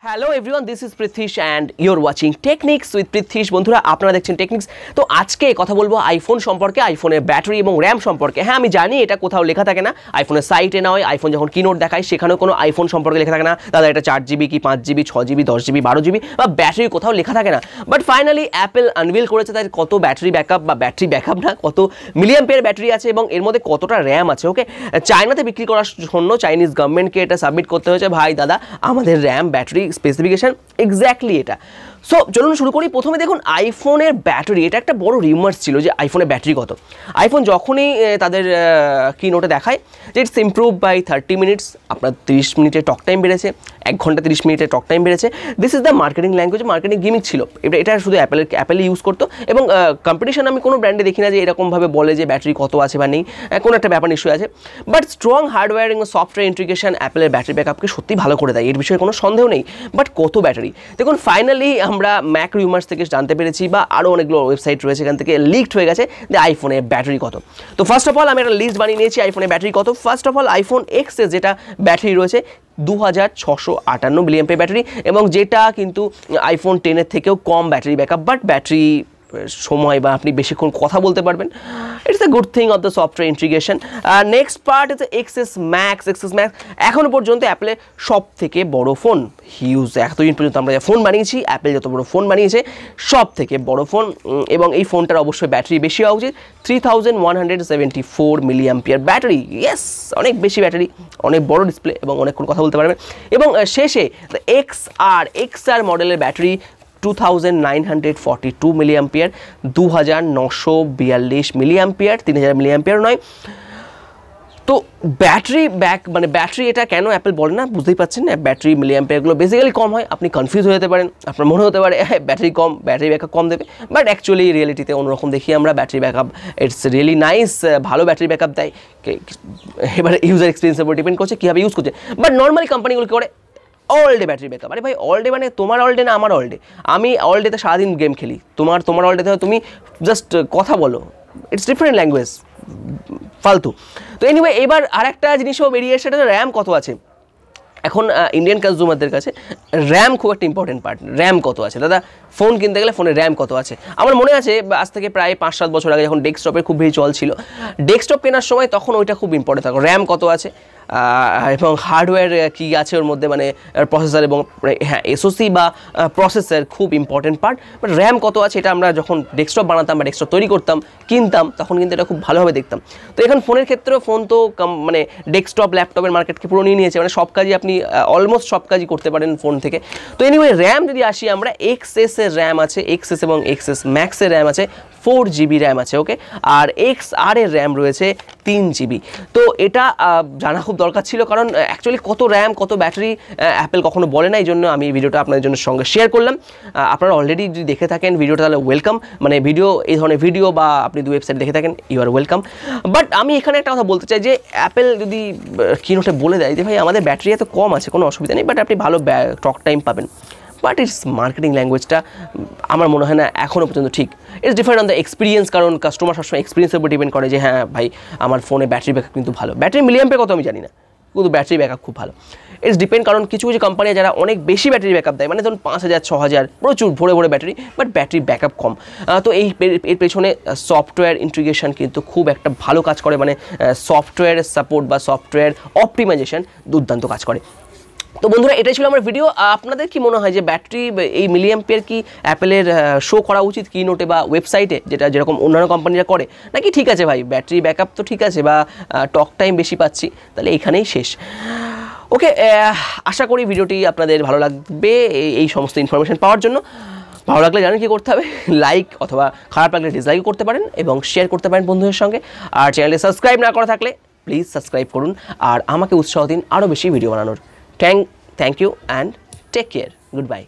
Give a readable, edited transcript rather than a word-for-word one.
Hello everyone, this is Prithwish and your watching techniques with Prithwish. বন্ধুরা, আপনারা দেখছেন টেকনিক্স। তো আজকে কথা বলবো আইফোন সম্পর্কে, আইফোনের ব্যাটারি এবং র্যাম সম্পর্কে। হ্যাঁ, আমি জানি এটা কোথাও লেখা থাকে না, আইফোনের সাইটে নয়, আইফোন যখন কিনোট দেখায় সেখানেও কোনো আইফোন সম্পর্কে লেখা থাকে না, দাদা এটা 4GB কি 5GB 6GB 10GB 12GB বা ব্যাটারি কোথাও লেখা থাকে না। বাট ফাইনালি অ্যাপেল আনভিল করেছে তার কত ব্যাটারি ব্যাকআপ বা ব্যাটারি ব্যাকআপ না, কত মিলিয়াম্পিয়ার ব্যাটারি আছে এবং এর মধ্যে কতটা র্যাম আছে। ওকে, চায়নাতে বিক্রি করার জন্য চাইনিজ গভর্নমেন্টকে এটা সাবমিট করতে হয়েছে। ভাই দাদা, আমাদের র্যাম ব্যাটারি স্পেসিফিকেশন এক্স্যাক্টলি এটা। সো চলুন শুরু করি। প্রথমে দেখুন আইফোনের ব্যাটারি, এটা একটা বড় রিমার্স ছিল যে আইফোনের ব্যাটারি কত। আইফোন যখনই তাদের কি নোটে দেখায় যে ইটস ইমপ্রুভ বাই 30 মিনিটস, আপনার 30 মিনিটের টক টাইম বেড়েছে, 1 ঘন্টা 30 মিনিটের টক টাইম বেড়েছে। This is the marketing language, marketing gimmick ছিল এটা শুধু অ্যাপেলে ইউজ করতো এবং কম্পিটিশন আমি কোনো ব্র্যান্ডে দেখি না যে এরকমভাবে বলে যে ব্যাটারি কত আছে বা নেই, কোনো একটা ব্যাপার নিশ্চয়ই আছে। বাট স্ট্রং হার্ডওয়্যার এবং সফটওয়্যার ইন্টিগ্রেশন অ্যাপেলের ব্যাটারি ব্যাকআপকে সত্যি ভালো করে দেয়, এর বিষয়ে কোনো সন্দেহ নেই। বাট কত ব্যাটারি দেখুন, ফাইনালি আমরা ম্যাক রিউমার্স থেকে জানতে পেরেছি বা আরও অনেকগুলো ওয়েবসাইট রয়েছে, এখান থেকে লিকড হয়ে গেছে যে আইফোনের ব্যাটারি কত। তো ফার্স্ট অফ অল আমি একটা লিস্ট বানিয়ে নিয়েছি আইফোনের ব্যাটারি কত। ফার্স্ট অফ অল আইফোন এক্সের যেটা ব্যাটারি রয়েছে 2658 মিলিঅ্যাম্পিয়ার ব্যাটারি এবং যেটা কিন্তু আইফোন 10-এর থেকেও কম ব্যাটারি ব্যাকআপ, বাট ব্যাটারি সময় বা আপনি বেশিক্ষণ কথা বলতে পারবেন। It's a good thing of the software integration. Next part is XS max. এখনও পর্যন্ত অ্যাপেলের সব থেকে বড় ফোন, হিউজ এতদিন পর্যন্ত আমরা ফোন বানিয়েছি, অ্যাপেল যত বড় ফোন বানিয়েছে সব থেকে বড় ফোন এবং এই ফোনটার অবশ্যই ব্যাটারি বেশি হওয়া উচিত। 3174 মিলিঅ্যাম্পিয়ার ব্যাটারি, ইয়েস অনেক বেশি ব্যাটারি, অনেক বড় ডিসপ্লে এবং অনেকক্ষণ কথা বলতে পারবেন। এবং শেষে এক্সআর মডেলের ব্যাটারি 2942 মিলিঅ্যাম্পিয়ার, 2942 মিলিঅ্যাম্পিয়ার, 3000 মিলিঅ্যাম্পিয়ার নয়। তো ব্যাটারি ব্যাটারি এটা কেন অ্যাপেল বলে না বুঝতেই পারছেন না। ব্যাটারি মিলিঅ্যাম্পিয়ারগুলো বেসিক্যালি কম হয়, আপনি কনফিউজ হয়ে যেতে পারেন, আপনার মনে হতে পারে হ্যাঁ ব্যাটারি কম, ব্যাটারি ব্যাকআপ কম দেবে, বাট অ্যাকচুয়ালি রিয়েলিটিতে অন্যরকম দেখি আমরা। Battery backup it's really nice, ভালো ব্যাটারি ব্যাকআপ দেয়। এবারে ইউজার এক্সপিরিয়েন্সের উপর ডিপেন্ড করছে কীভাবে ইউজ করছে। বাট নর্মালি কোম্পানিগুলো করে অল ডে ব্যাটারি ব্যাকআপ। আরে ভাই অল ডে মানে তোমার অল ডে না আমার অল ডে? আমি অল ডেতে সারাদিন গেম খেলি, তোমার অল ডেতে তুমি জাস্ট কথা বলো, ইটস ডিফারেন্ট ল্যাঙ্গুয়েজ, ফালতু। তো এনিওয়ে, এবার আর একটা জিনিসও বেরিয়ে সেটা র্যাম কত আছে। এখন ইন্ডিয়ান কনজিউমারদের কাছে র্যাম খুব একটা ইম্পর্টেন্ট পার্ট। র্যাম কত আছে দাদা, ফোন কিনতে গেলে ফোনের র্যাম কত আছে। আমার মনে আছে আজ থেকে প্রায় 5-7 বছর আগে যখন ডেস্কটপের খুব বেশি চল ছিল, ডেস্কটপ কেনার সময় তখন ওইটা খুব ইম্পর্টেন্ট থাকো, র্যাম কত আছে এবং হার্ডওয়্যার কী আছে ওর মধ্যে, মানে প্রসেসর এবং হ্যাঁ এসওসি বা প্রসেসর খুব ইম্পর্টেন্ট পার্ট। বাট র্যাম কত আছে এটা আমরা যখন ডেস্কটপ বানাতাম বা ডেস্কটপ তৈরি করতাম কিনতাম তখন কিন্তু এটা খুব ভালোভাবে দেখতাম। তো এখন ফোনের ক্ষেত্রেও ফোন তো মানে ডেস্কটপ ল্যাপটপের মার্কেটকে পুরো নিয়ে নিয়েছে, মানে সব কাজই আপনি অলমোস্ট সব কাজই করতে পারেন ফোন থেকে। তো এনিওয়ে, র্যাম যদি আসি আমরা, এক্সএসের র্যাম আছে, এক্সএস এবং এক্সএস ম্যাক্সের র্যাম আছে 4GB র্যাম আছে। ওকে, আর XR এর র্যাম রয়েছে 3GB। তো এটা জানা খুব দরকার ছিল, কারণ অ্যাকচুয়ালি কত র্যাম কত ব্যাটারি অ্যাপেল কখনো বলে না, এই জন্য আমি ভিডিওটা আপনাদের জন্য সঙ্গে শেয়ার করলাম। আপনারা অলরেডি যদি দেখে থাকেন ভিডিওটা তাহলে ওয়েলকাম, মানে এই ধরনের ভিডিও বা আপনি দু ওয়েবসাইট দেখে থাকেন, ইউ আর ওয়েলকাম। বাট আমি এখানে একটা কথা বলতে চাই যে অ্যাপেল যদি কিনোটে বলে দেয় যে ভাই আমাদের ব্যাটারি এত কম আছে, কোনো অসুবিধা নেই, বাট আপনি ভালো টক টাইম পাবেন, বাট ইটস মার্কেটিং ল্যাঙ্গুয়েজটা আমার মনে হয় না এখনও পর্যন্ত ঠিক। It's different on the experience, কারণ কাস্টমার সবসময় এক্সপিরিয়েন্সের উপর ডিপেন্ড করে যে হ্যাঁ ভাই আমার ফোনে ব্যাটারি ব্যাকআপ কিন্তু ভালো। ব্যাটারি মিলিঅ্যাম্পিয়ার কত আমি জানি না, কিন্তু ব্যাটারি ব্যাকআপ খুব ভালো। ইটস ডিপেন্ড, কারণ কিছু কোম্পানি যারা অনেক বেশি ব্যাটারি ব্যাকআপ দেয়, মানে ধরুন 5000 6000 প্রচুর ভরে ব্যাটারি, বাট ব্যাটারি ব্যাকআপ কম। তো এর পেছনে সফটওয়্যার ইন্টিগ্রেশন কিন্তু খুব একটা ভালো কাজ করে, মানে সফটওয়্যার সাপোর্ট বা সফটওয়্যার অপটিমাইজেশন দুর্দান্ত কাজ করে। তো বন্ধুরা, এটাই ছিল আমার ভিডিও। আপনাদের কি মনে হয় যে ব্যাটারি এই মিলিঅ্যাম্পিয়ার কি অ্যাপেলের শো করা উচিত কি নোটে বা ওয়েবসাইটে, যেরকম অন্যান্য কোম্পানিরা করে, নাকি ঠিক আছে ভাই ব্যাটারি ব্যাকআপ তো ঠিক আছে বা টক টাইম বেশি পাচ্ছি, তাহলে এখানেই শেষ? ওকে, আশা করি ভিডিওটি আপনাদের ভালো লাগবে এই সমস্ত ইনফরমেশন পাওয়ার জন্য। ভালো লাগলে জানেন কী করতে হবে, লাইক অথবা খারাপ লাগলে ডিসলাইক করতে পারেন এবং শেয়ার করতে পারেন বন্ধুদের সঙ্গে। আর চ্যানেলে সাবস্ক্রাইব না করা থাকলে প্লিজ সাবস্ক্রাইব করুন আর আমাকে উৎসাহ দিন আরও বেশি ভিডিও বানানোর। Thank you and take care. Goodbye.